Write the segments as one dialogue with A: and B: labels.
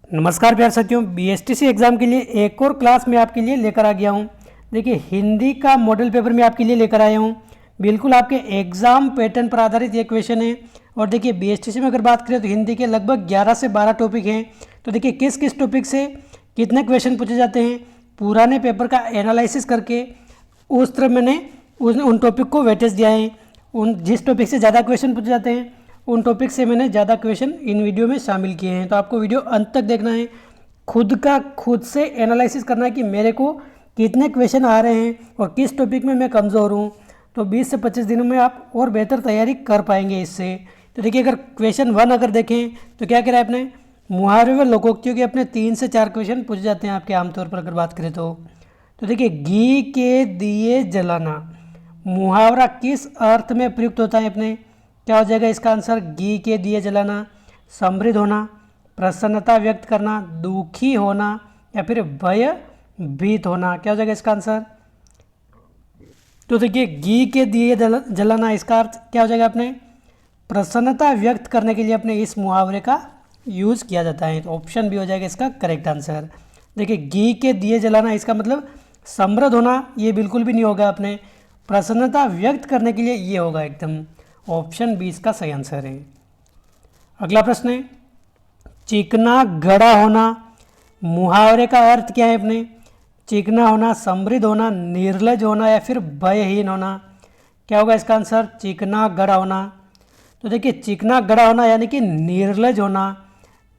A: नमस्कार प्यारे साथियों, बीएसटीसी एग्ज़ाम के लिए एक और क्लास में आपके लिए लेकर आ गया हूं। देखिए, हिंदी का मॉडल पेपर मैं आपके लिए लेकर आया हूं। बिल्कुल आपके एग्ज़ाम पैटर्न पर आधारित ये क्वेश्चन है। और देखिए, बीएसटीसी में अगर बात करें तो हिंदी के लगभग 11 से 12 टॉपिक हैं। तो देखिए, किस किस टॉपिक से कितने क्वेश्चन पूछे जाते हैं, पुराने पेपर का एनालिसिस करके उस तरह मैंने उन टॉपिक को वेटेज दिया है। उन जिस टॉपिक से ज़्यादा क्वेश्चन पूछे जाते हैं उन टॉपिक से मैंने ज़्यादा क्वेश्चन इन वीडियो में शामिल किए हैं। तो आपको वीडियो अंत तक देखना है, खुद से एनालिसिस करना है कि मेरे को कितने क्वेश्चन आ रहे हैं और किस टॉपिक में मैं कमज़ोर हूँ। तो 20 से 25 दिनों में आप और बेहतर तैयारी कर पाएंगे इससे। तो देखिए, अगर क्वेश्चन 1 अगर देखें तो क्या कह रहा है अपने मुहावरे व लोकोक्तियों के अपने 3 से 4 क्वेश्चन पूछे जाते हैं आपके आमतौर पर अगर बात करें तो देखिए, घी के दिए जलाना मुहावरा किस अर्थ में प्रयुक्त होता है अपने? क्या हो जाएगा इसका आंसर? घी के दिए जलाना, समृद्ध होना, प्रसन्नता व्यक्त करना, दुखी होना या फिर भयभीत होना। क्या हो जाएगा इसका आंसर? तो देखिए, घी के दिए जलाना इसका अर्थ क्या हो जाएगा अपने? प्रसन्नता व्यक्त करने के लिए अपने इस मुहावरे का यूज़ किया जाता है। तो ऑप्शन बी हो जाएगा इसका करेक्ट आंसर। देखिए, घी के दिए जलाना इसका मतलब समृद्ध होना, ये बिल्कुल भी नहीं होगा अपने। प्रसन्नता व्यक्त करने के लिए ये होगा एकदम। ऑप्शन बी इसका सही आंसर है। अगला प्रश्न है, चिकना गड़ा होना मुहावरे का अर्थ क्या है अपने? चिकना होना, समृद्ध होना, निर्लज होना या फिर भयहीन होना। क्या होगा इसका आंसर? चिकना गड़ा होना। तो देखिए, चिकना गड़ा होना यानी कि निर्लज होना।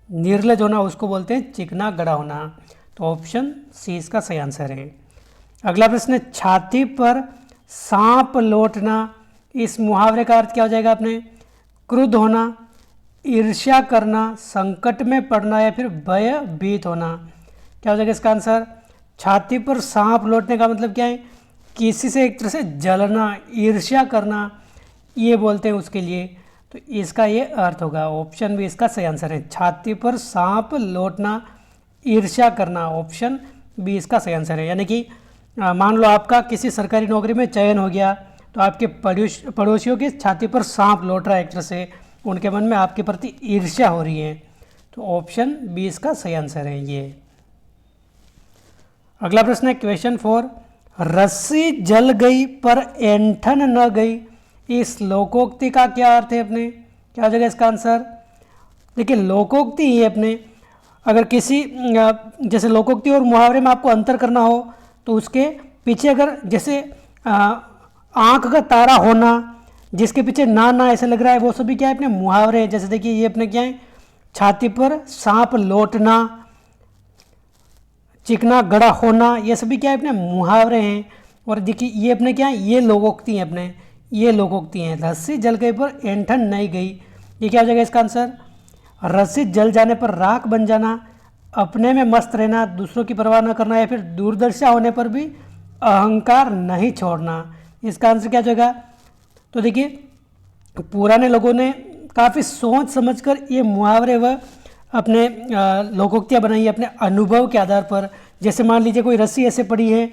A: निर्लज होना उसको बोलते हैं चिकना गड़ा होना। तो ऑप्शन सी इसका सही आंसर है। अगला प्रश्न है, छाती पर सांप लौटना इस मुहावरे का अर्थ क्या हो जाएगा अपने? क्रुद्ध होना, ईर्ष्या करना, संकट में पड़ना या फिर भयभीत होना। क्या हो जाएगा इसका आंसर? छाती पर सांप लौटने का मतलब क्या है? किसी से एक तरह से जलना, ईर्ष्या करना, ये बोलते हैं उसके लिए। तो इसका ये अर्थ होगा। ऑप्शन भी इसका सही आंसर है। छाती पर सांप लौटना, ईर्ष्या करना। ऑप्शन बी इसका सही आंसर है। यानी कि मान लो आपका किसी सरकारी नौकरी में चयन हो गया तो आपके पड़ोसियों की छाती पर सांप लौट रहा है, एक तरह से उनके मन में आपके प्रति ईर्ष्या हो रही है। तो ऑप्शन बी इसका सही आंसर है ये। अगला प्रश्न है क्वेश्चन 4, रस्सी जल गई पर ऐंठन न गई इस लोकोक्ति का क्या अर्थ है अपने? क्या हो जाएगा इसका आंसर? देखिए, लोकोक्ति ही है अपने। अगर किसी जैसे लोकोक्ति और मुहावरे में आपको अंतर करना हो तो उसके पीछे अगर जैसे आँख का तारा होना, जिसके पीछे ना ना ऐसे लग रहा है, वो सभी क्या है अपने मुहावरे हैं। जैसे देखिए, ये अपने क्या है? छाती पर सांप लौटना, चिकना गड़ा होना, ये सभी क्या है अपने मुहावरे हैं। और देखिए, ये अपने क्या है? ये लोकोक्ति हैं अपने, ये लोकोक्ति हैं। रस्सी जल गई पर ऐंठन नहीं गई, ये क्या हो जाएगा इसका आंसर? रस्सी जल जाने पर राख बन जाना, अपने में मस्त रहना, दूसरों की परवाह न करना या फिर दूरदर्शिता होने पर भी अहंकार नहीं छोड़ना। इसका आंसर क्या जाएगा? तो देखिए, पुराने लोगों ने काफ़ी सोच समझकर ये मुहावरे व अपने लोकोक्तियाँ बनाई है अपने अनुभव के आधार पर। जैसे मान लीजिए कोई रस्सी ऐसे पड़ी है,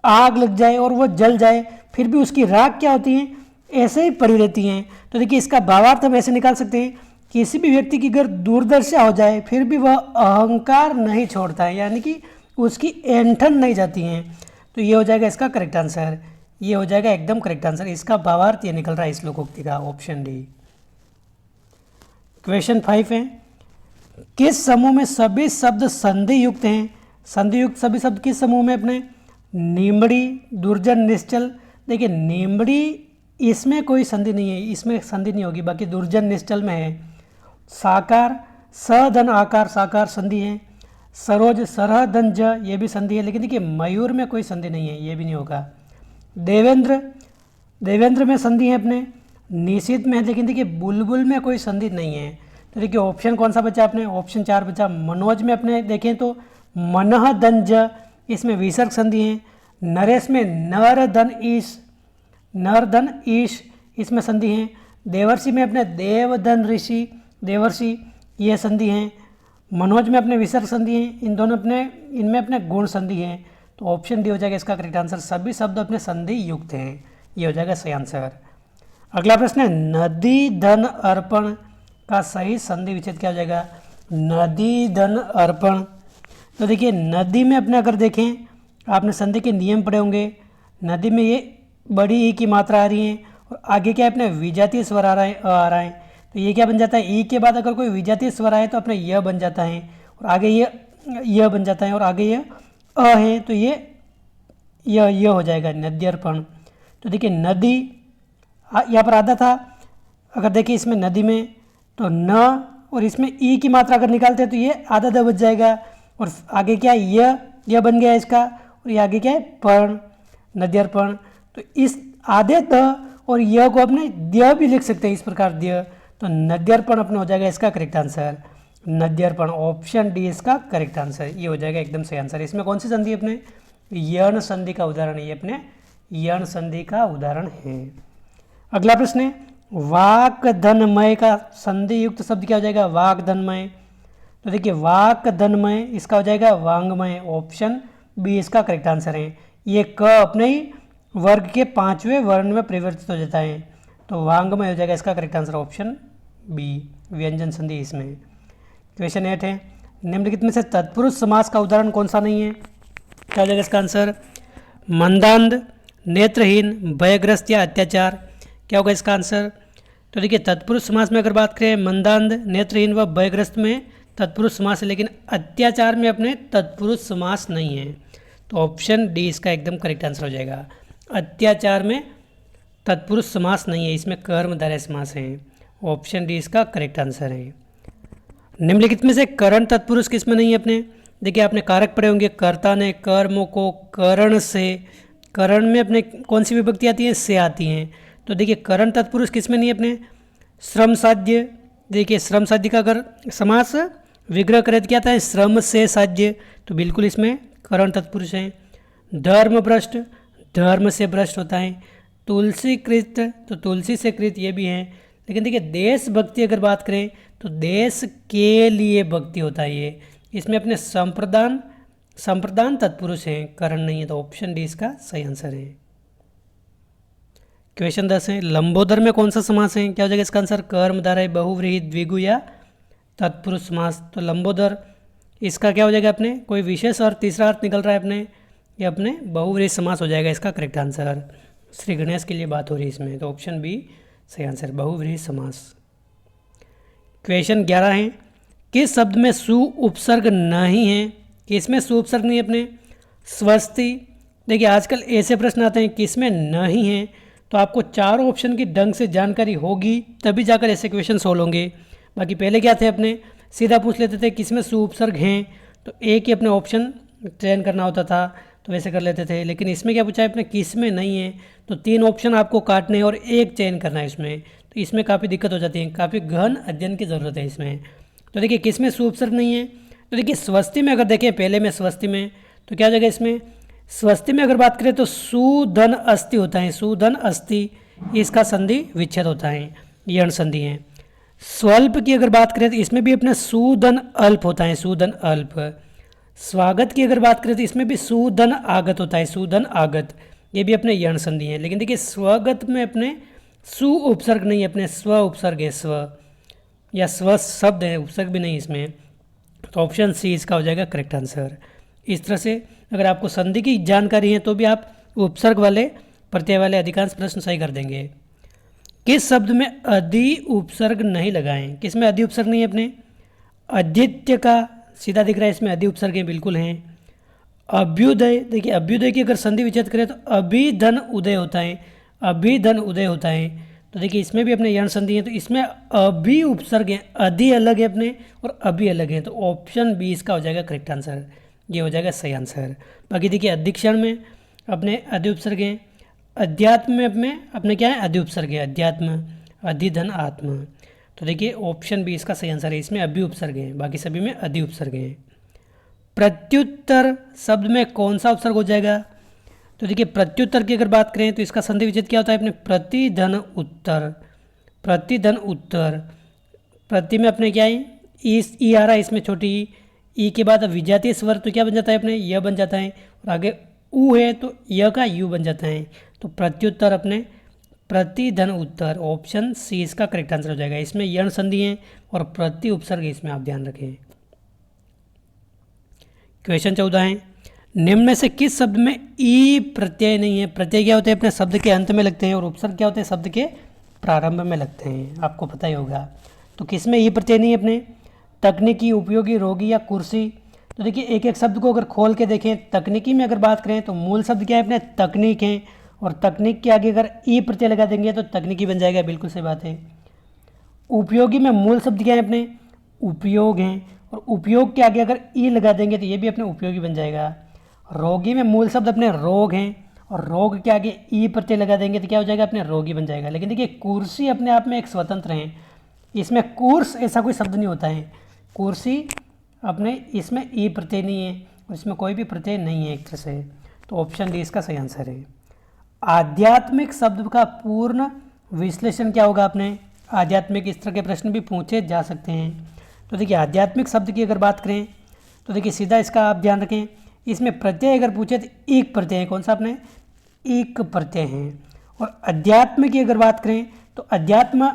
A: आग लग जाए और वो जल जाए, फिर भी उसकी राख क्या होती है? ऐसे ही पड़ी रहती हैं। तो देखिए, इसका भावार्थ हम ऐसे निकाल सकते हैं, किसी भी व्यक्ति की अगर दूरदर्शिता हो जाए फिर भी वह अहंकार नहीं छोड़ता है, यानी कि उसकी ऐंठन नहीं जाती हैं। तो ये हो जाएगा इसका करेक्ट आंसर। ये हो जाएगा एकदम करेक्ट आंसर। इसका भावार्थ ये निकल रहा है इस लोकोक्ति का, ऑप्शन डी। क्वेश्चन 5 है, किस समूह में सभी शब्द संधि युक्त हैं? संधि युक्त सभी शब्द किस समूह में अपने? नीमड़ी, दुर्जन, निश्चल। देखिए, नीमड़ी इसमें कोई संधि नहीं है, इसमें संधि नहीं होगी, बाकी दुर्जन निश्चल में है। साकार, सधन आकार, साकार संधि है। सरोज, सरह धन ज, ये भी संधि है। लेकिन देखिए, मयूर में कोई संधि नहीं है, ये भी नहीं होगा। देवेंद्र, देवेंद्र में संधि है अपने। निशित में है, लेकिन देखिए बुलबुल में कोई संधि नहीं है। तो देखिए, ऑप्शन कौन सा बचा अपने? ऑप्शन 4 बचा। मनोज में अपने देखें तो मनह धन ज, इसमें विसर्ग संधि है। नरेश में नर धन ईश, नर धन ईश, इसमें संधि है। देवर्षि में अपने देव धन ऋषि, देवर्षि, ये संधि हैं। मनोज में अपने विसर्ग संधि हैं। इन दोनों अपने, इनमें अपने गुण संधि हैं। तो ऑप्शन डी हो जाएगा इसका करेक्ट आंसर। सभी शब्द अपने संधि युक्त हैं, ये हो जाएगा सही आंसर। अगला प्रश्न है, नदी धन अर्पण का सही संधि विच्छेद क्या हो जाएगा? नदी धन अर्पण। तो देखिए नदी में अपने अगर देखें, आपने संधि के नियम पढ़े होंगे, नदी में ये बड़ी ई की मात्रा आ रही है और आगे क्या है अपने विजातीय स्वर आ रहा है, अ आ रहा है। तो ये क्या बन जाता है, ई के बाद अगर कोई विजातीय स्वर आए तो अपने य बन जाता है और आगे ये बन जाता है और आगे ये अ है तो ये हो जाएगा नद्यर्पण। तो देखिए नदी यहाँ पर आधा था, अगर देखिए इसमें नदी में तो न और इसमें ई की मात्रा अगर निकालते हैं तो ये आधा द बच जाएगा और आगे क्या है यह बन गया इसका और ये आगे क्या है पर्ण, नद्यर्पण। तो इस आधे द और यह को अपने द्य भी लिख सकते हैं इस प्रकार द्य, तो नद्यर्पण अपने हो जाएगा इसका करेक्ट आंसर, नद्यर्पण। ऑप्शन डी इसका करेक्ट आंसर, ये हो जाएगा एकदम सही आंसर। इसमें कौन सी संधि अपने यण संधि का उदाहरण है, ये अपने यण संधि का उदाहरण है। अगला प्रश्न है वाक धनमय का संधि युक्त शब्द क्या हो जाएगा, वाक धनमय। तो देखिए वाक धनमय इसका हो जाएगा वांगमय, ऑप्शन बी इसका करेक्ट आंसर है। ये क अपने ही वर्ग के 5वें वर्ण में परिवर्तित हो जाता है तो वांगमय हो जाएगा इसका करेक्ट आंसर, ऑप्शन बी व्यंजन संधि इसमें। क्वेश्चन 8 है निम्नलिखित में से तत्पुरुष समास का उदाहरण कौन सा नहीं है, क्या हो जाएगा इसका आंसर, मंदांध, नेत्रहीन, भयग्रस्त या अत्याचार। क्या होगा इसका आंसर। तो देखिए तत्पुरुष समास में अगर बात करें मंदांध, नेत्रहीन व भयग्रस्त में तत्पुरुष समास है, लेकिन अत्याचार में अपने तत्पुरुष समास नहीं है तो ऑप्शन डी इसका एकदम करेक्ट आंसर हो जाएगा। अत्याचार में तत्पुरुष समास नहीं है, इसमें कर्मधारय समास है, ऑप्शन डी इसका करेक्ट आंसर है। निम्नलिखित में से करण तत्पुरुष किस में नहीं है अपने, देखिए आपने कारक पढ़े होंगे, कर्ता ने कर्म को करण से, करण में अपने कौन सी विभक्ति आती है, से आती हैं। तो देखिए करण तत्पुरुष किस में नहीं है अपने, श्रम साध्य। देखिए श्रम साध्य का अगर समास विग्रह करे तो क्या आता है, श्रम से साध्य, तो बिल्कुल इसमें करण तत्पुरुष है। धर्म भ्रष्ट, धर्म से भ्रष्ट होता है। तुलसी कृत, तो तुलसी से कृत ये भी है। लेकिन देखिए देशभक्ति अगर बात करें तो देश के लिए भक्ति होता है ये, इसमें अपने संप्रदान तत्पुरुष हैं, करण नहीं है, तो ऑप्शन डी इसका सही आंसर है। क्वेश्चन 10 है लंबोदर में कौन सा समास है, क्या हो जाएगा इसका आंसर, कर्मधारय, बहुव्रीहि, द्विगु या तत्पुरुष समास। तो लंबोदर इसका क्या हो जाएगा अपने, कोई विशेष अर्थ तीसरा अर्थ निकल रहा है अपने, ये अपने बहुव्रीहि समास हो जाएगा इसका करेक्ट आंसर। श्री गणेश के लिए बात हो रही है इसमें, तो ऑप्शन बी सही आंसर, बहुव्रीहि समास। क्वेश्चन 11 है किस शब्द में सु उपसर्ग नहीं है, किसमें सु उपसर्ग नहीं है अपने, स्वस्ति। देखिए आजकल ऐसे प्रश्न आते हैं किसमें नहीं है, तो आपको चारों ऑप्शन की ढंग से जानकारी होगी तभी जाकर ऐसे क्वेश्चन सोल्व होंगे। बाकी पहले क्या थे अपने सीधा पूछ लेते थे किसमें सु उपसर्ग हैं, तो एक ही अपने ऑप्शन चयन करना होता था तो वैसे कर लेते थे। लेकिन इसमें क्या पूछा है अपने किसमें नहीं है, तो 3 ऑप्शन आपको काटने हैं और एक चयन करना है इसमें, तो इसमें काफ़ी दिक्कत हो जाती है, काफ़ी गहन अध्ययन की ज़रूरत है इसमें। तो देखिए किसमें सु उपसर्ग नहीं है, तो देखिए स्वस्ति में अगर देखें पहले में स्वस्ति में, तो क्या जगह इसमें स्वस्ति में अगर बात करें तो सुधन अस्थि होता है, सुधन अस्थि इसका संधि विच्छेद होता है, यण संधि है। स्वल्प की अगर बात करें तो इसमें भी अपना सुधन अल्प होता है, सुधन अल्प। स्वागत की अगर बात करें तो इसमें भी सुधन आगत होता है, सुधन आगत, ये भी अपने यण संधि है। लेकिन देखिए स्वगत में अपने सु उपसर्ग नहीं है, अपने स्व उपसर्ग है, स्व या स्व शब्द है, उपसर्ग भी नहीं इसमें, तो ऑप्शन सी इसका हो जाएगा करेक्ट आंसर। इस तरह से अगर आपको संधि की जानकारी है तो भी आप उपसर्ग वाले प्रत्यय वाले अधिकांश प्रश्न सही कर देंगे। किस शब्द में अधि उपसर्ग नहीं लगाएं, किसमें अधि उपसर्ग नहीं है अपने, आदित्य का सीधा दिख रहा है, इसमें अधि उपसर्ग है, बिल्कुल हैं। अभ्युदय, देखिए अभ्युदय की अगर संधि विच्छेद करें तो अभिधन उदय होता है, अभिधन उदय होता है, तो देखिए इसमें भी अपने यण संधि है, तो इसमें अभि उपसर्ग है, अधि अलग है अपने और अभि अलग है, तो ऑप्शन बी इसका हो जाएगा करेक्ट आंसर, ये हो जाएगा सही आंसर। बाकी देखिए अधिक्षण में अपने अधि उपसर्ग हैं, अध्यात्म में अपने क्या है अधि उपसर्ग है, अध्यात्म, अधिधन आत्म, तो देखिए ऑप्शन बी इसका सही आंसर है, इसमें अभि उपसर्ग है, बाकी सभी में अधि उपसर्ग है। प्रत्युत्तर शब्द में कौन सा उपसर्ग हो जाएगा, तो देखिए प्रत्युत्तर की अगर बात करें तो इसका संधि विच्छेद क्या होता है अपने, प्रतिधन उत्तर, प्रतिधन उत्तर, प्रति में अपने क्या है ई आ रहा है, इसमें छोटी ई के बाद विजातीय स्वर तो क्या बन जाता है अपने य बन जाता है, और आगे उ है तो य का यू बन जाता है, तो प्रत्युत्तर अपने प्रतिधन उत्तर, ऑप्शन सी इसका करेक्ट आंसर हो जाएगा। इसमें यण संधि है और प्रति उपसर्ग, इसमें आप ध्यान रखें। क्वेश्चन 14 है, निम्न में से किस शब्द में ई प्रत्यय नहीं है? प्रत्यय क्या होते हैं? अपने शब्द के अंत में लगते हैं, और उपसर्ग क्या होते हैं? शब्द के प्रारंभ में लगते हैं, आपको पता ही होगा। तो किस में ई प्रत्यय नहीं है? अपने तकनीकी, उपयोगी, रोगी या कुर्सी। तो देखिए एक एक शब्द को अगर खोल के देखें, तकनीकी में अगर बात करें तो मूल शब्द क्या है? अपने तकनीक है, और तकनीक के आगे अगर ई प्रत्यय लगा देंगे तो तकनीकी बन जाएगा, बिल्कुल सही बात है। उपयोगी में मूल शब्द क्या है? अपने उपयोग हैं, और उपयोग के आगे अगर ई लगा देंगे तो ये भी अपने उपयोगी बन जाएगा। रोगी में मूल शब्द अपने रोग हैं, और रोग के आगे ई प्रत्यय लगा देंगे तो क्या हो जाएगा? अपने रोगी बन जाएगा। लेकिन देखिए कुर्सी अपने आप में एक स्वतंत्र है, इसमें कुर्स ऐसा कोई शब्द नहीं होता है। कुर्सी अपने इसमें ई प्रत्यय नहीं है, और इसमें कोई भी प्रत्यय नहीं है एक तरह से। तो ऑप्शन डी इसका सही आंसर है। आध्यात्मिक शब्द का पूर्ण विश्लेषण क्या होगा? अपने आध्यात्मिक इस तरह के प्रश्न भी पूछे जा सकते हैं। तो देखिए आध्यात्मिक शब्द की अगर बात करें तो देखिए सीधा इसका आप ध्यान रखें, इसमें प्रत्यय अगर पूछे तो एक प्रत्यय है, कौन सा? अपने एक प्रत्यय है। और अध्यात्म की अगर बात करें तो अध्यात्म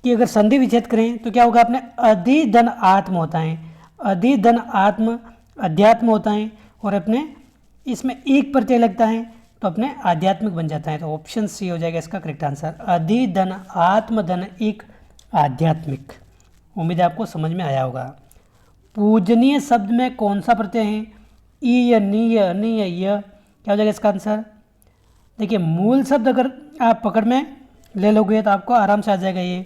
A: की अगर संधि विच्छेद करें तो क्या होगा? अपने अधिधन आत्म होता है, अधिधन आत्म अध्यात्म होता है, और अपने इसमें एक प्रत्यय लगता है तो अपने आध्यात्मिक बन जाता है। तो ऑप्शन सी हो जाएगा इसका करेक्ट आंसर, अधिधन आत्मधन एक आध्यात्मिक। उम्मीद है आपको समझ में आया होगा। पूजनीय शब्द में कौन सा प्रत्यय है? ई या नी या अनि या य, क्या हो जाएगा इसका आंसर? देखिए मूल शब्द अगर आप पकड़ में ले लोगे तो आपको आराम से आ जाएगा ये।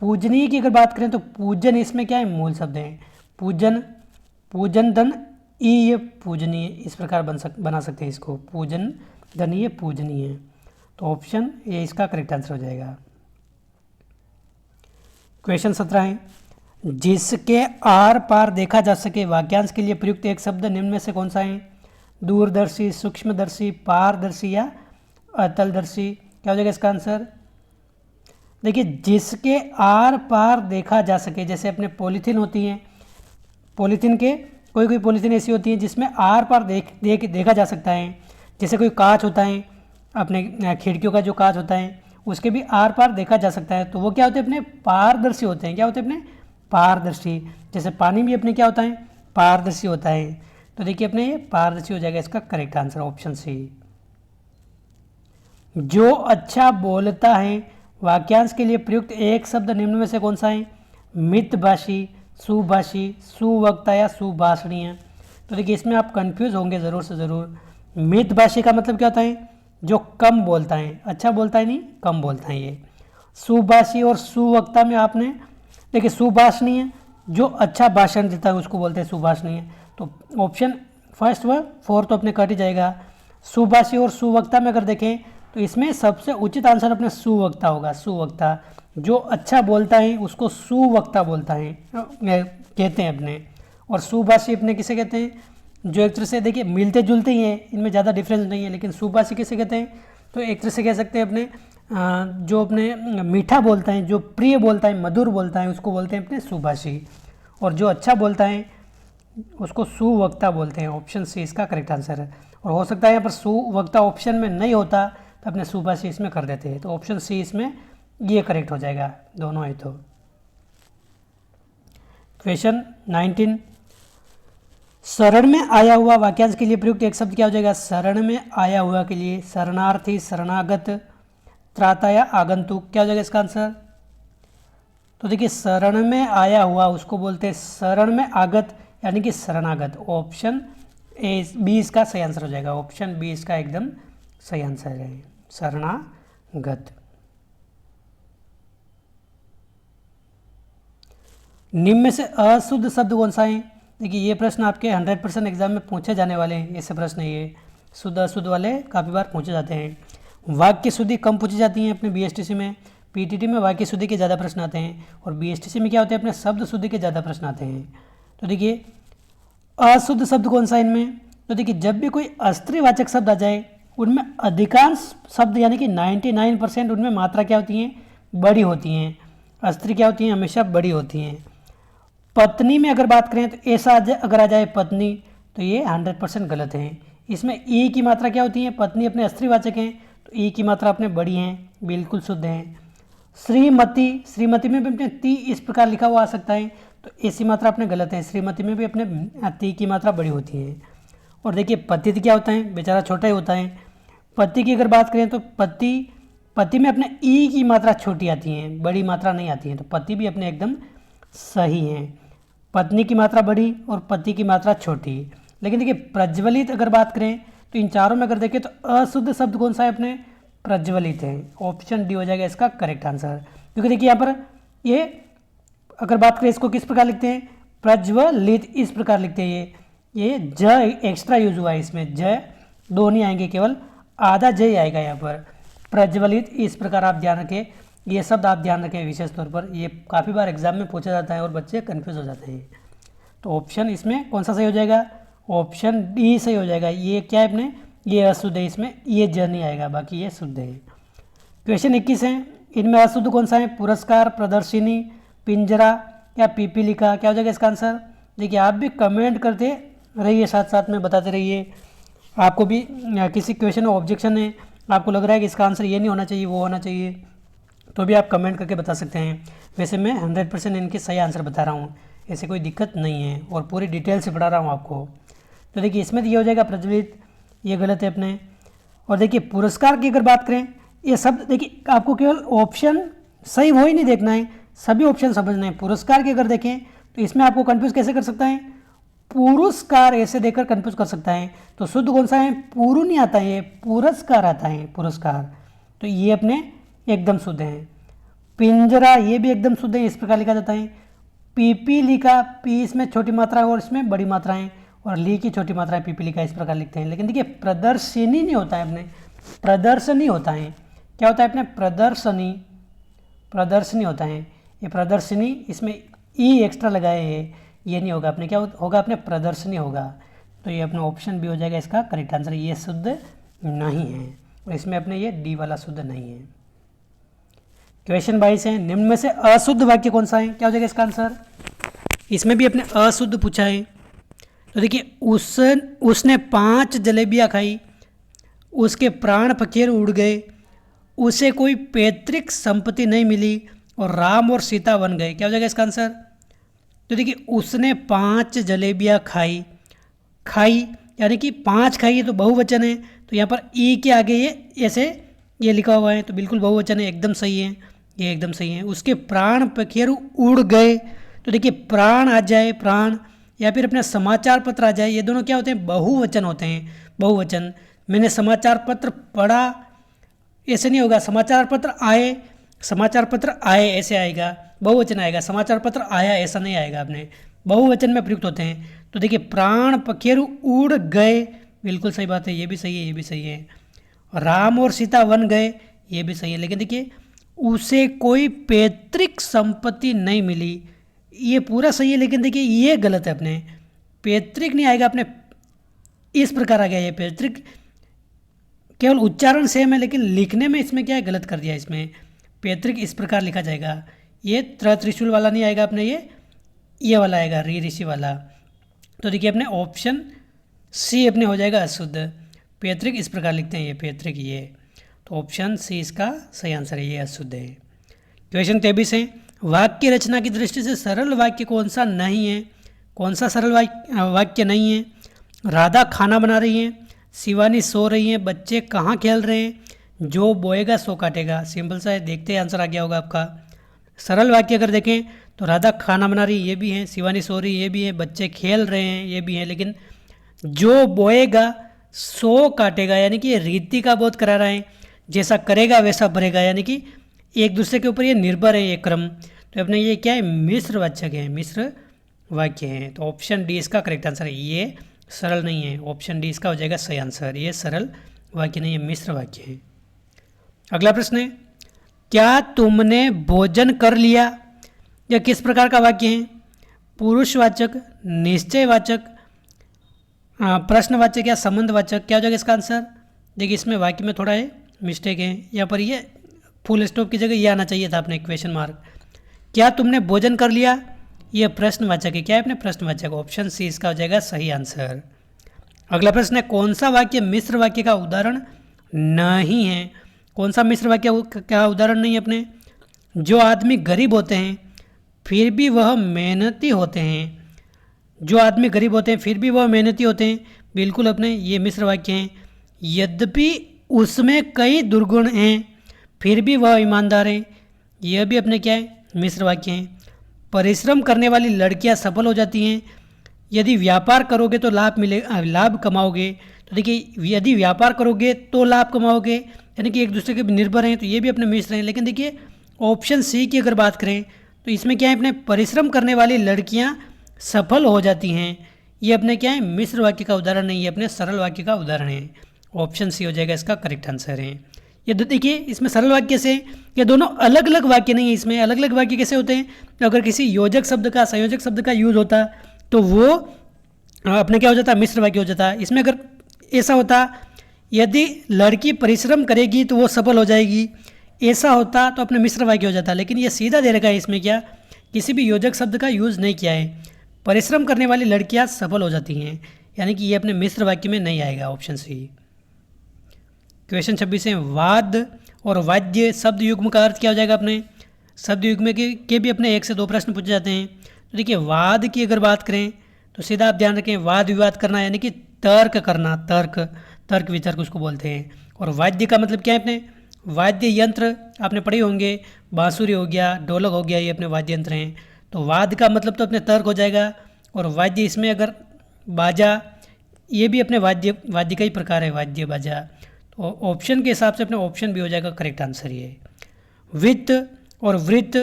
A: पूजनीय की अगर बात करें तो पूजन इसमें क्या है? मूल शब्द है। पूजन, पूजन धन ई, ये पूजनीय, इस प्रकार बना सकते हैं इसको, पूजन धन ये पूजनीय। तो ऑप्शन ए इसका करेक्ट आंसर हो जाएगा। क्वेश्चन 17 है, जिसके आर पार देखा जा सके वाक्यांश के लिए प्रयुक्त एक शब्द निम्न में से कौन सा है? दूरदर्शी, सूक्ष्मदर्शी, पारदर्शी या अतलदर्शी, क्या हो जाएगा इसका आंसर? देखिए जिसके आर पार देखा जा सके, जैसे अपने पॉलीथीन होती हैं, पॉलीथीन के कोई पॉलीथीन ऐसी होती है जिसमें आर पार देखा जा सकता है। जैसे कोई कांच होता है, अपने खिड़कियों का जो कांच होता है उसके भी आर पार देखा जा सकता है, तो वो क्या होते हैं? अपने पारदर्शी होते हैं। क्या होते हैं? अपने पारदर्शी। जैसे पानी भी अपने क्या होता है? पारदर्शी होता है। तो देखिए अपने ये पारदर्शी हो जाएगा इसका करेक्ट आंसर, ऑप्शन सी। जो अच्छा बोलता है वाक्यांश के लिए प्रयुक्त एक शब्द निम्न में से कौन सा है? मितभाषी, सुभाषी, सुवक्ता या सुभाषणीय। तो देखिए इसमें आप कंफ्यूज होंगे ज़रूर से ज़रूर। मितभाषी का मतलब क्या होता है? जो कम बोलता है, अच्छा बोलता है नहीं, कम बोलता है ये। सुभाषी और सुवक्ता में आपने देखिए सुभाषणीय, जो अच्छा भाषण देता है उसको बोलते हैं सुभाषणीय। तो ऑप्शन फर्स्ट व फोर्थ तो अपने कट ही जाएगा। सुभाषी और सुवक्ता में अगर देखें तो इसमें सबसे उचित आंसर अपने सुवक्ता होगा। सुवक्ता, जो अच्छा बोलता है उसको सुवक्ता बोलता है, कहते हैं अपने। और सुभाषी अपने किसे कहते हैं? जो एक तरह से देखिए मिलते जुलते ही हैं, इनमें ज़्यादा डिफरेंस नहीं है, लेकिन सुभाषी किसे कहते हैं? तो एक तरह से कह सकते हैं अपने जो अपने मीठा बोलता है, जो प्रिय बोलता है, मधुर बोलता है, उसको बोलते हैं अपने सुभाषी। और जो अच्छा बोलता है उसको सुवक्ता बोलते हैं। ऑप्शन सी इसका करेक्ट आंसर है। और हो सकता है यहाँ पर सुवक्ता ऑप्शन में नहीं होता तो अपने सुभाषी इसमें कर देते हैं। तो ऑप्शन सी इसमें ये करेक्ट हो जाएगा, दोनों है। तो क्वेश्चन 19, शरण में आया हुआ वाक्यांश के लिए प्रयुक्त एक शब्द क्या हो जाएगा? शरण में आया हुआ के लिए शरणार्थी, शरणागत, त्राता या आगंतुक, क्या हो जाएगा इसका आंसर? तो देखिए शरण में आया हुआ उसको बोलते हैं शरण में आगत, यानी कि शरणागत। ऑप्शन ए बी इसका सही आंसर हो जाएगा। ऑप्शन बी इसका एकदम सही आंसर है, शरणागत। निम्न में से अशुद्ध शब्द कौन सा है? देखिए ये प्रश्न आपके 100% एग्जाम में पूछे जाने वाले हैं। ऐसे प्रश्न ये शुद्ध अशुद्ध वाले काफ़ी बार पूछे जाते हैं। वाक्य शुद्धि कम पूछी जाती है अपने बीएसटीसी में, पीटीटी में वाक्य शुद्धि के ज़्यादा प्रश्न आते हैं, और बीएसटीसी में क्या होते हैं? अपने शब्द शुद्धि के ज़्यादा प्रश्न आते हैं। तो देखिए अशुद्ध शब्द कौन सा इनमें? तो देखिए जब भी कोई अस्त्रीवाचक शब्द आ जाए उनमें अधिकांश शब्द यानी कि 99% उनमें मात्रा क्या होती है? बड़ी होती हैं। अस्त्री क्या होती हैं? हमेशा बड़ी होती हैं। पत्नी में अगर बात करें तो ऐसा अगर आ जाए पत्नी तो ये 100% गलत है। इसमें ई की मात्रा क्या होती है? पत्नी अपने स्त्रीवाचक हैं तो ई की मात्रा अपने बड़ी हैं, बिल्कुल शुद्ध हैं। श्रीमती, श्रीमती में भी अपने ती इस प्रकार लिखा हुआ आ सकता है तो ऐसी मात्रा अपने गलत है। श्रीमती में भी अपने ती की मात्रा बड़ी होती है। और देखिए पतित क्या होता है, बेचारा छोटा ही होता है। पति की अगर बात करें तो पति में अपने ई की मात्रा छोटी आती है, बड़ी मात्रा नहीं आती है, तो पति भी अपने एकदम सही हैं। पत्नी की मात्रा बड़ी और पति की मात्रा छोटी। लेकिन देखिए प्रज्वलित अगर बात करें तो इन चारों में अगर देखें तो अशुद्ध शब्द कौन सा है अपने, प्रज्वलित है। ऑप्शन डी हो जाएगा इसका करेक्ट आंसर। क्योंकि देखिए यहाँ पर ये अगर बात करें इसको किस प्रकार लिखते हैं, प्रज्वलित इस प्रकार लिखते हैं। ये ज एक्स्ट्रा यूज हुआ है, इसमें ज दो नहीं आएंगे, केवल आधा ज ही आएगा यहाँ पर। प्रज्वलित इस प्रकार आप ध्यान रखें, ये शब्द आप ध्यान रखें विशेष तौर पर, ये काफ़ी बार एग्जाम में पूछा जाता है और बच्चे कन्फ्यूज हो जाते हैं। तो ऑप्शन इसमें कौन सा सही हो जाएगा, ऑप्शन डी सही हो जाएगा। ये क्या है अपने, ये अशुद्ध है, इसमें ये ज नहीं आएगा, बाकी ये शुद्ध है। क्वेश्चन 21 है, इनमें अशुद्ध कौन सा है, पुरस्कार, प्रदर्शनी, पिंजरा या पीपीलिका, क्या हो जाएगा इसका आंसर। देखिए आप भी कमेंट करते रहिए, साथ साथ में बताते रहिए। आपको भी किसी क्वेश्चन में ऑब्जेक्शन है, आपको लग रहा है कि इसका आंसर ये नहीं होना चाहिए वो होना चाहिए, तो भी आप कमेंट करके बता सकते हैं। वैसे मैं 100% इनके सही आंसर बता रहा हूँ, ऐसे कोई दिक्कत नहीं है और पूरी डिटेल से पढ़ा रहा हूँ आपको। तो देखिए इसमें तो ये हो जाएगा प्रज्वलित, ये गलत है अपने। और देखिए पुरस्कार की अगर बात करें, ये शब्द देखिए आपको केवल ऑप्शन सही वो ही नहीं देखना है, सभी ऑप्शन समझना है। पुरस्कार की अगर देखें तो इसमें आपको कंफ्यूज कैसे कर सकता है, पुरस्कार ऐसे देकर कंफ्यूज कर सकता है। तो शुद्ध कौन सा है, पुरु नहीं आता है, पुरस्कार आता है, पुरस्कार। तो ये अपने एकदम शुद्ध हैं। पिंजरा ये भी एकदम शुद्ध है, इस प्रकार लिखा जाता है। पीपीलिका, पी इसमें छोटी मात्रा है और इसमें बड़ी मात्रा है, और ली की छोटी मात्रा है, पीपीलिका इस प्रकार लिखते हैं। लेकिन देखिए प्रदर्शनी नहीं होता है अपने, प्रदर्शनी होता है। क्या होता है अपने, प्रदर्शनी, प्रदर्शनी होता है। ये प्रदर्शनी, इसमें ई एक्स्ट्रा लगाए हैं, ये नहीं होगा अपने, क्या होगा अपने, प्रदर्शनी होगा। तो ये अपना ऑप्शन बी हो जाएगा इसका करेक्ट आंसर। ये शुद्ध नहीं है और इसमें अपने ये डी वाला शुद्ध नहीं है। क्वेश्चन 22 है, निम्न में से अशुद्ध वाक्य कौन सा है, क्या हो जाएगा इसका आंसर। इसमें भी अपने अशुद्ध पूछा है। तो देखिए उसने 5 जलेबियाँ खाई, उसके प्राण पखेरु उड़ गए, उसे कोई पैतृक संपत्ति नहीं मिली और राम और सीता बन गए, क्या हो जाएगा इसका आंसर। तो देखिए उसने 5 जलेबियाँ खाई यानी कि 5 खाई है तो बहुवचन है, तो यहाँ पर ई के आगे ये ऐसे ये लिखा हुआ है, तो बिल्कुल बहुवचन है, एकदम सही है, ये एकदम सही है। उसके प्राण पखेरु उड़ गए, तो देखिए प्राण आ जाए, प्राण, या फिर अपना समाचार पत्र आ जाए, ये दोनों क्या होते हैं, बहुवचन होते हैं, बहुवचन। मैंने समाचार पत्र पढ़ा ऐसे नहीं होगा, समाचार पत्र आए, समाचार पत्र आए ऐसे आएगा, बहुवचन आएगा। समाचार पत्र आया ऐसा नहीं आएगा, अपने बहुवचन में प्रयुक्त होते हैं। तो देखिए प्राण पखेरु उड़ गए, बिल्कुल सही बात है, ये भी सही है, ये भी सही है। राम और सीता वन गए, ये भी सही है। लेकिन देखिए उसे कोई पैतृक संपत्ति नहीं मिली, ये पूरा सही है, लेकिन देखिए ये गलत है अपने, पैतृक नहीं आएगा अपने, इस प्रकार आ गया ये पैतृक, केवल उच्चारण सेम है लेकिन लिखने में इसमें क्या है, गलत कर दिया। इसमें पैतृक इस प्रकार लिखा जाएगा, ये त्रिशूल वाला नहीं आएगा अपने, ये वाला आएगा, ऋषि वाला। तो देखिए अपने ऑप्शन सी अपने हो जाएगा अशुद्ध। पैतृक इस प्रकार लिखते हैं, ये पैतृक, ये, तो ऑप्शन सी इसका सही आंसर है, ये अशुद्ध है। क्वेश्चन 23 है, वाक्य रचना की दृष्टि से सरल वाक्य कौन सा नहीं है, कौन सा सरल वाक्य नहीं है। राधा खाना बना रही है, शिवानी सो रही है, बच्चे कहाँ खेल रहे हैं, जो बोएगा सो काटेगा। सिंपल सा है, देखते ही आंसर आ गया होगा आपका। सरल वाक्य अगर देखें तो राधा खाना बना रही ये भी है, शिवानी सो रही ये भी है, बच्चे खेल रहे हैं ये भी है, लेकिन जो बोएगा सो काटेगा, यानी कि रीति का बोध करा रहा है, जैसा करेगा वैसा भरेगा, यानी कि एक दूसरे के ऊपर ये निर्भर है ये क्रम। तो अपने ये क्या है, मिश्र वाचक है, मिश्र वाक्य है। तो ऑप्शन डी इसका करेक्ट आंसर है, ये सरल नहीं है, ऑप्शन डी इसका हो जाएगा सही आंसर, ये सरल वाक्य नहीं है, मिश्र वाक्य है। अगला प्रश्न है, क्या तुमने भोजन कर लिया, यह किस प्रकार का वाक्य है। पुरुषवाचक, निश्चयवाचक, प्रश्नवाचक या संबंधवाचक, क्या हो जाएगा इसका आंसर। देखिए इसमें वाक्य में थोड़ा है मिस्टेक है, यहाँ पर ये फुल स्टॉप की जगह ये आना चाहिए था अपने क्वेश्चन मार्क। क्या तुमने भोजन कर लिया, यह प्रश्नवाचक है, क्या है अपने प्रश्नवाचक, ऑप्शन सी इसका हो जाएगा सही आंसर। अगला प्रश्न है, कौन सा वाक्य मिश्र वाक्य का उदाहरण नहीं है। कौन सा मिश्र वाक्य का उदाहरण नहीं है अपने, जो आदमी गरीब होते हैं फिर भी वह मेहनती होते हैं। जो आदमी गरीब होते हैं फिर भी वह मेहनती होते हैं, बिल्कुल अपने ये मिश्र वाक्य हैं। यद्यपि उसमें कई दुर्गुण हैं फिर भी वह ईमानदार है, यह भी अपने क्या है, मिश्र वाक्य हैं। परिश्रम करने वाली लड़कियां सफल हो जाती हैं। यदि व्यापार करोगे तो लाभ कमाओगे। तो देखिए यदि व्यापार करोगे तो लाभ कमाओगे, यानी कि एक दूसरे के निर्भर हैं, तो ये भी अपने मिश्र हैं। लेकिन देखिए ऑप्शन सी की अगर बात करें तो इसमें क्या है, अपने परिश्रम करने वाली लड़कियां सफल हो जाती हैं, ये अपने क्या है, मिश्र वाक्य का उदाहरण नहीं है, अपने सरल वाक्य का उदाहरण है। ऑप्शन सी हो जाएगा इसका करेक्ट आंसर है। ये देखिए इसमें सरल वाक्य से, ये दोनों अलग अलग वाक्य नहीं है। इसमें अलग अलग वाक्य कैसे होते हैं, तो अगर किसी योजक शब्द का संयोजक शब्द का यूज होता तो वो अपने क्या हो जाता, मिश्र वाक्य हो जाता। इसमें अगर ऐसा होता यदि लड़की परिश्रम करेगी तो वो सफल हो जाएगी, ऐसा होता तो अपने मिश्र वाक्य हो जाता। लेकिन ये सीधा दे रखा है, इसमें क्या किसी भी योजक शब्द का यूज़ नहीं किया है। परिश्रम करने वाली लड़कियां सफल हो जाती हैं, यानी कि ये अपने मिश्र वाक्य में नहीं आएगा, ऑप्शन सी। क्वेश्चन 26 है, वाद और वाद्य शब्द युग्म का अर्थ क्या हो जाएगा। अपने शब्द युग्म के भी अपने 1 से 2 प्रश्न पूछे जाते हैं। तो देखिए वाद की अगर बात करें तो सीधा आप ध्यान रखें, वाद विवाद करना यानी कि तर्क करना, तर्क वितर्क उसको बोलते हैं। और वाद्य का मतलब क्या है, अपने वाद्य यंत्र आपने पढ़े होंगे, बांसुरी हो गया, ढोलक हो गया, ये अपने वाद्य यंत्र हैं। तो वाद का मतलब तो अपने तर्क हो जाएगा। और वाद्य इसमें अगर बाजा, ये भी अपने वाद्य का ही प्रकार है, वाद्य बाजा। तो ऑप्शन के हिसाब से अपने ऑप्शन भी हो जाएगा करेक्ट आंसर ये। वित्त और वृत्त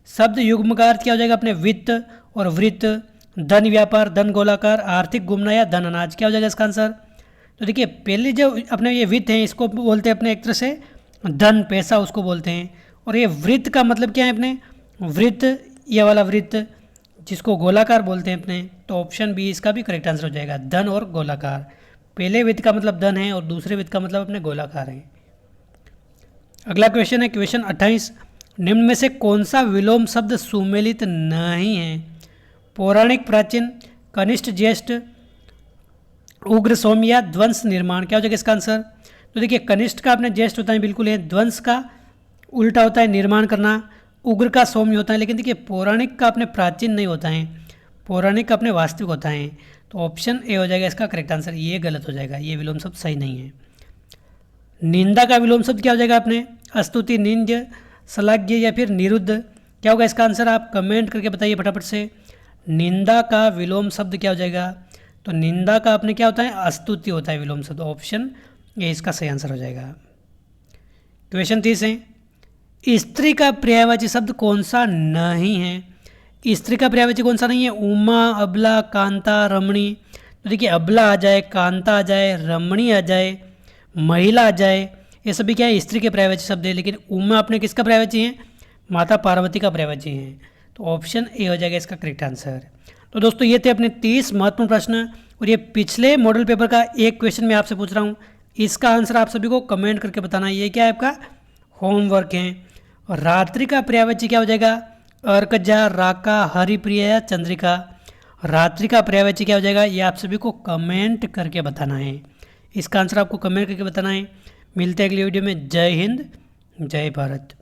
A: शब्द युग्म का अर्थ क्या हो जाएगा, अपने वित्त और वृत्त। धन व्यापार, धन गोलाकार, आर्थिक गुमना या धन अनाज, क्या हो जाएगा इसका आंसर। तो देखिए पहले जो अपने ये वित्त हैं इसको बोलते हैं अपने एक तरह से धन, पैसा उसको बोलते हैं। और ये वृत्त का मतलब क्या है, अपने वृत्त, ये वाला वृत्त जिसको गोलाकार बोलते हैं अपने। तो ऑप्शन बी इसका भी करेक्ट आंसर हो जाएगा, धन और गोलाकार। पहले वित्त का मतलब धन है और दूसरे वित्त का मतलब अपने गोलाकार है। अगला क्वेश्चन है क्वेश्चन 28, निम्न में से कौन सा विलोम शब्द सुमेलित नहीं है। पौराणिक, प्राचीन, कनिष्ठ, ज्येष्ठ, उग्र, सौम्य, ध्वंस, निर्माण, क्या हो जाएगा इसका आंसर। तो देखिए कनिष्ठ का अपने ज्येष्ठ होता है, बिल्कुल है। ध्वंस का उल्टा होता है निर्माण करना। उग्र का सौम्य होता है। लेकिन देखिए पौराणिक का अपने प्राचीन नहीं होता है, पौराणिक का अपने वास्तविक होता है। तो ऑप्शन ए हो जाएगा इसका करेक्ट आंसर, ये गलत हो जाएगा, ये विलोम शब्द सही नहीं है। निंदा का विलोम शब्द क्या हो जाएगा, अपने स्तुति, निंद्य, श्लाघ्य या फिर निरुद्ध, क्या होगा इसका आंसर, आप कमेंट करके बताइए फटाफट से। निंदा का विलोम शब्द क्या हो जाएगा, तो निंदा का अपने क्या होता है, स्तुति होता है विलोम शब्द। ऑप्शन ए इसका सही आंसर हो जाएगा। क्वेश्चन 30 है, स्त्री का पर्यायवाची शब्द कौन सा नहीं है। स्त्री का पर्यायवाची कौन सा नहीं है, उमा, अबला, कांता, रमणी। तो देखिए अबला आ जाए, कांता आ जाए, रमणी आ जाए, महिला आ जाए, ये सभी क्या है, स्त्री के पर्यायवाची शब्द है। लेकिन उमा अपने किसका पर्यायवाची है, माता पार्वती का पर्यायवाची है। तो ऑप्शन ए हो जाएगा इसका करेक्ट आंसर। तो दोस्तों ये थे अपने 30 महत्वपूर्ण प्रश्न, और ये पिछले मॉडल पेपर का एक क्वेश्चन मैं आपसे पूछ रहा हूँ, इसका आंसर आप सभी को कमेंट करके बताना। ये क्या है, आपका होमवर्क है। और रात्रि का पर्यायवाची क्या हो जाएगा, अर्कजा, राका, हरिप्रिया, चंद्रिका। रात्रि का पर्यायवाची क्या हो जाएगा, ये आप सभी को कमेंट करके बताना है। इसका आंसर आपको कमेंट करके बताना है। मिलते हैं अगली वीडियो में। जय हिंद, जय भारत।